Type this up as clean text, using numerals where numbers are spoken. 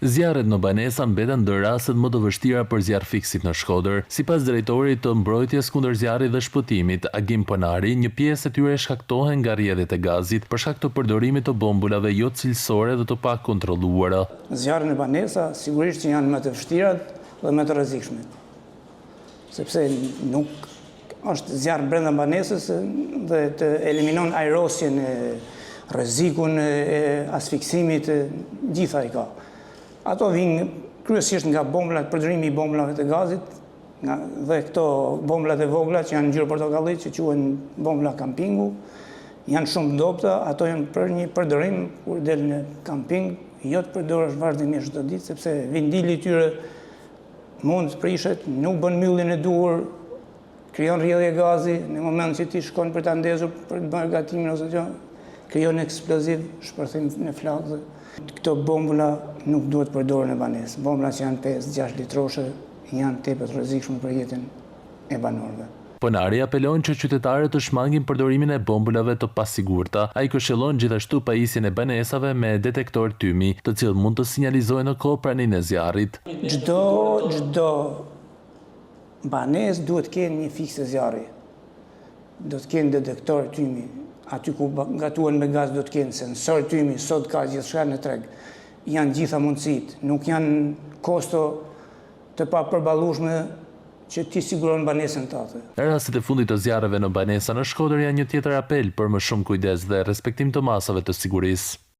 Zjarret në banesa mbeten ndër rastet më të vështira për zjarrfiksit në Shkodër. Sipas drejtorit të mbrojtjes kundër zjarrit dhe shpëtimit, Agim Ponari, një pjesë e tyre shkaktohen nga rrjedhjet e gazit për shkak të përdorimit të bombulave jo cilësore dhe të pakontrolluara. Zjarret në banesa sigurisht që janë më të vështirat dhe më të rrezikshme. Sepse nuk është zjarr brenda banesës dhe të eliminon ajrosjen, rrezikun e asfiksimit, gjitha i ka. Ato vinë kryesisht nga bombullat, përdorimi i bombulave të gazit, dhe këto bombullat e vogla që janë ngjyrë portokalli, që quhen bombula kampingu, janë shumë dobta, ato janë për një përdorim kur del në kamping, jo të përdorësh vazhdimisht çdo ditë, sepse vindili i tyre mund të prishet, nuk bën mbylljen e duhur, krijon rrjedhje gazi, në moment që ti shkon për ta ndezur, për të bërë gatimin ose gjë, krijon eksploziv, shpërthim në flakë. Këto bombula nuk duhet përdorur në banesë. Bombula që janë 5-6 litroshe janë tepër të rrezikshme për jetën e banorëve. Ponari apelon që qytetarët të shmangin përdorimin e bombulave të pasigurta. Ai këshillon gjithashtu pajisjen e banesave me detektor tymi, të cilët mund të sinjalizojnë në kohë praninë e zjarrit. Çdo banesë duhet të kenë një fiksë zjarri. Do të kenë detektor tymi. Aty ku gatuan me gaz do të kenë sensor tymi, sot ka gjithçka në treg. Janë gjitha mundësitë, nuk janë kosto të papërballueshme që ti siguron banesën tënde. Rastet e fundit të zjarreve në banesa në Shkodër janë një tjetër apel për më shumë kujdes dhe respektim të masave të sigurisë.